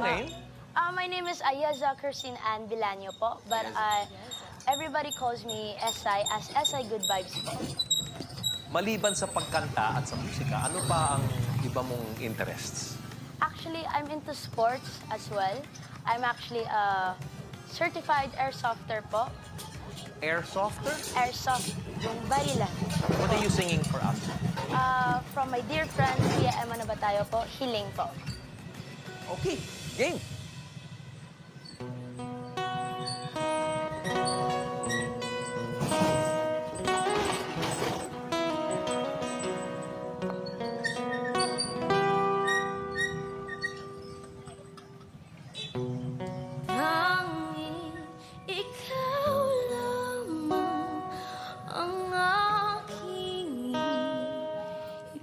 your name? My name is Ayaza Christine Ann Bilanyo po, but everybody calls me SI as SI Good Vibes po. Maliban sa pagkanta at sa musika, ano pa ang iba mong interests? Actually, I'm into sports as well. I'm actually a certified airsofter po. Airsofter? Airsoft, yung barilan. What are you singing for us? From my dear friend, Pia Emma Nabatayo po, Hiling po. Okay, game. Tanging ikaw lamang ang aking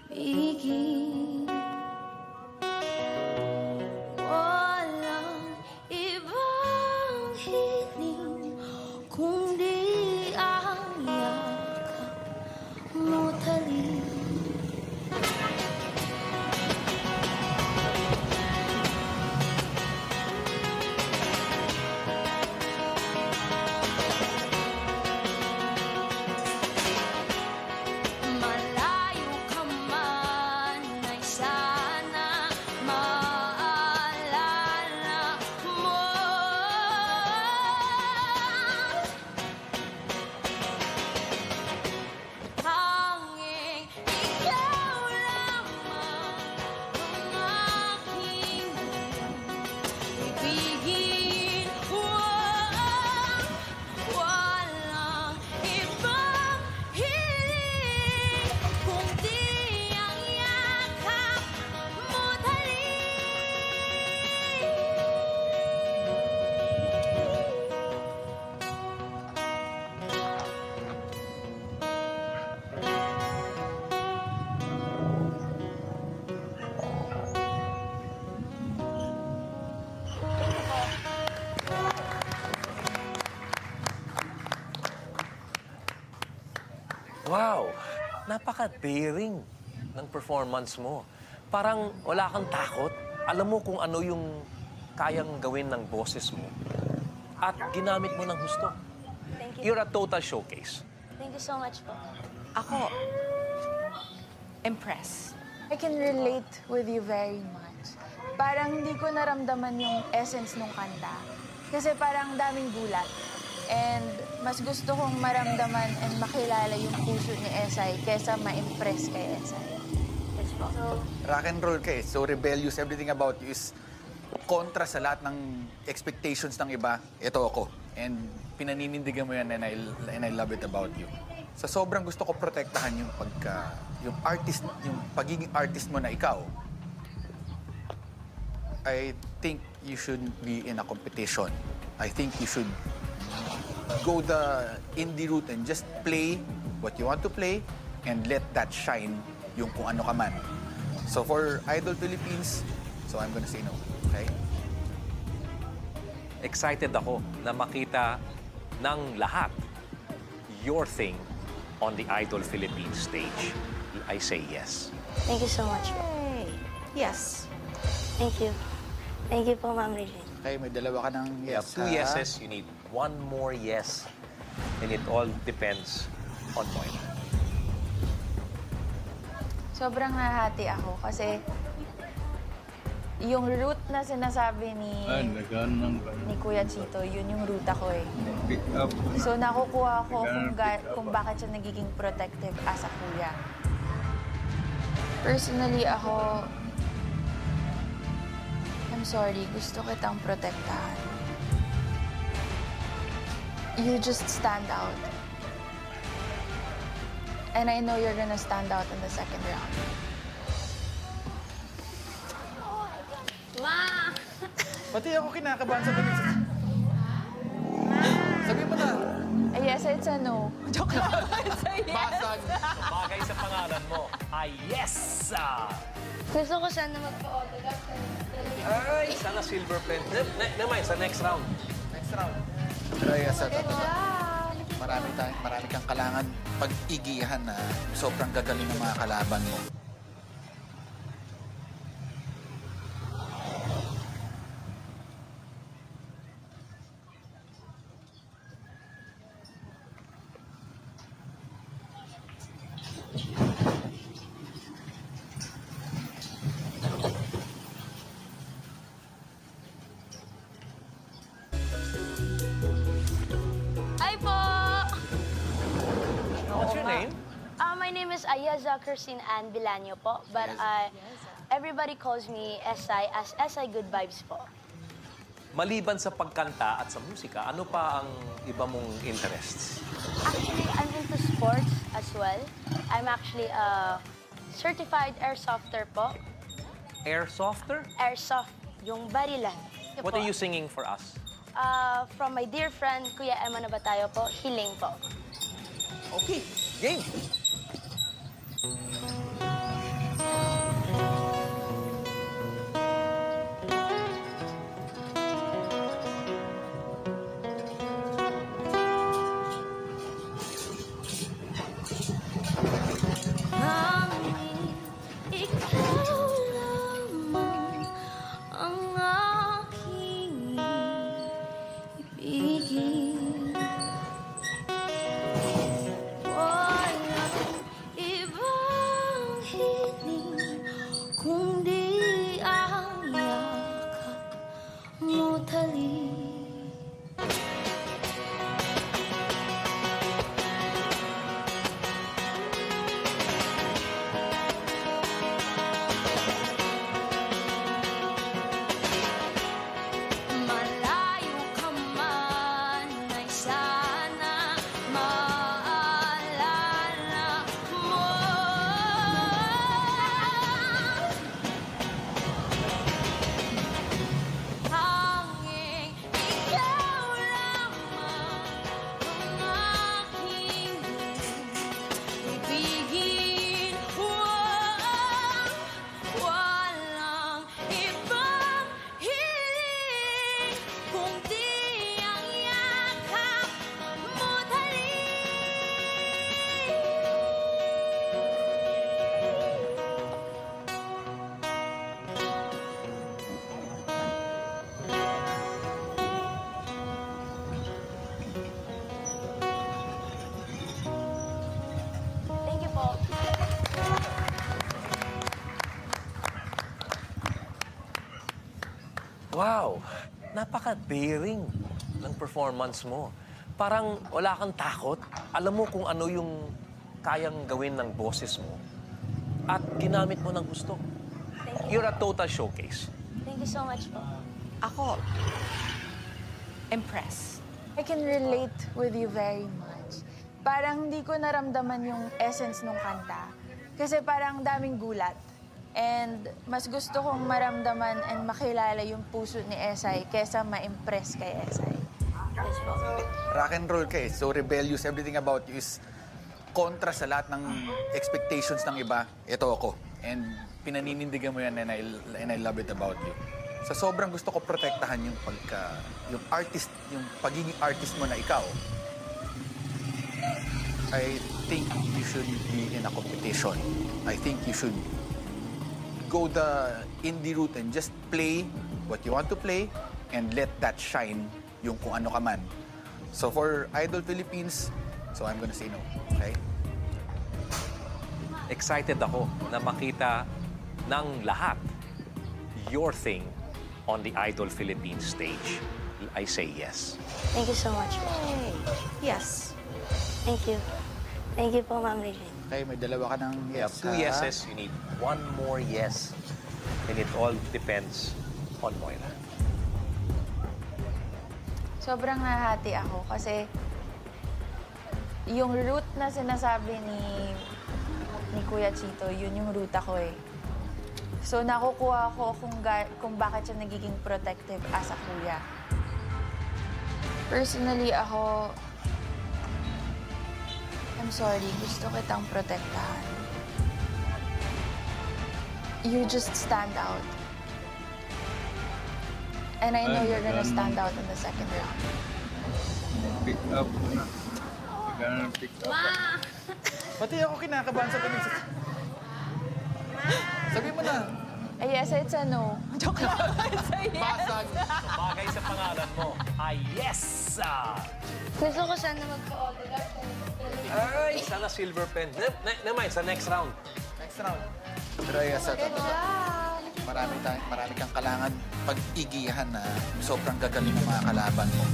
ibigin. Walang ibang hiling kundi ang yakap mo talim. Malayo ka man ay sana maalala mo. Hanging ikaw lamang ang aking ibigin. Walang ibang hiling kundi ang yakap mo Wow, napaka-daring ng performance mo. Parang wala kang takot. Alam mo kung ano yung kayang gawin ng boses mo. At ginamit mo ng husto. Thank you. You're a total showcase. Thank you so much po. Ako, impressed. I can relate with you very much. Parang hindi ko naramdaman yung essence ng kanta. Kasi parang daming gulat. And mas gusto kong maramdaman and makilala yung puso ni Esay kesa ma-impress kay Esay. Yes po. Rock and roll ka eh. So rebellious, everything about you is kontra sa lahat ng expectations ng iba. Ito ako. And pinaninindigan mo yan and I love it about you. So sobrang gusto ko protektahan yung yung pagiging artist mo na ikaw. I think you shouldn't be in a competition. I think you should go the indie route and just play what you want to play and let that shine yung kung ano ka man. So for Idol Philippines, so I'm gonna say no, okay? Excited ako na makita ng lahat your thing on the Idol Philippines stage. I say yes. Thank you so much po. Yes. Thank you. Thank you po, Ma'am Regine. Okay, may dalawa ka ng You have yes. two ha? yeses, you need one more yes. And it all depends on Moira. Sobrang nahati ako kasi yung route na sinasabi ni Kuya Chito, yun yung route ako eh. Pick up. So nakukuha ko kung bakit siya nagiging protective as a kuya. Personally ako, I'm sorry, gusto kitang protektahan. You just stand out. And I know you're gonna stand out in the second round. Ma! Pati ako kinakabahan sa ganun. Sabi mo na. Yes, it's a no. Joke lang. It's a yes. Basag. Bagay sa pangalan mo, ay yes! Gusto ko sana magpa-autograph. Ay, sana silver pen. Never mind, sa next round. Next round. Pero yes, sa totoo. Marami kang kailangan pag-igihan na sobrang gagaling ng mga kalaban mo. Ayeza Kirsin Ann Bilanyo po. But everybody calls me SI as SI Good Vibes po. Maliban sa pagkanta at sa musika, ano pa ang iba mong interests? Actually, I'm into sports as well. I'm actually a certified airsofter po. Airsofter? Airsoft, yung barilan. Yun What po. are you singing for us? From my dear friend, Kuya Emma Nabatayo po, Hiling po. Okay, game! Ikaw lamang ang aking ibigin. Walang ibang hiling kundi ang yakap mo tali. Malayo ka man ay sana maalala mo. Hanging ikaw lamang ang aking ibigin. Walang ibang hiling kundi ang yakap mo tali. Thank you po. Wow! Napaka-daring ng performance mo. Parang wala kang takot. Alam mo kung ano yung kayang gawin ng boses mo. At ginamit mo ng gusto. Thank you. You're a total showcase. Thank you so much po. Ako, impressed. I can relate with you very much. Parang hindi ko naramdaman yung essence ng kanta. Kasi parang daming gulat. And mas gusto kong maramdaman and makilala yung puso ni Esay kesa ma-impress kay Esay. Yes po. Rock and roll ka eh. So rebellious. Everything about you is kontra sa lahat ng expectations ng iba. Ito ako. And pinaninindigan mo yan and I love it about you. Sa sobrang gusto ko protektahan yung yung artist, yung pagiging artist mo na ikaw. I think you should be in a competition. I think you should go the indie route and just play what you want to play and let that shine yung kung ano ka man. So for Idol Philippines, so I'm gonna say no. Okay? Excited ako na makita ng lahat your thing on the Idol Philippines stage. I say yes. Thank you so much po. Yes. Thank you. Thank you po, Ma'am Regine. Okay, may dalawa ka ng You have yes. two ha? yeses, you need one more yes. And it all depends on Moira. Sobrang nahati ako kasi yung route na sinasabi ni Kuya Chito, yun yung route ako eh. So nakukuha ko kung bakit siya nagiging protective as a kuya. Personally ako, I'm sorry, gusto kitang protektahan. You just stand out. And I know you're gonna stand out in the second round. Pick up. Gonna pick up. Pati ako kinakabahan sa tunog. Sabi mo na. Ay, yes, it's a no. Joke lang. It's a yes. Basag. Bagay sa pangalan mo. Yes! Gusto ko sana magpa-autograph. Ay, sana silver pen. Never mind, sa next round. Next round. Pero yes, marami kang kailangan pag-igiyahan na sobrang gagaling ng mga kalaban mo.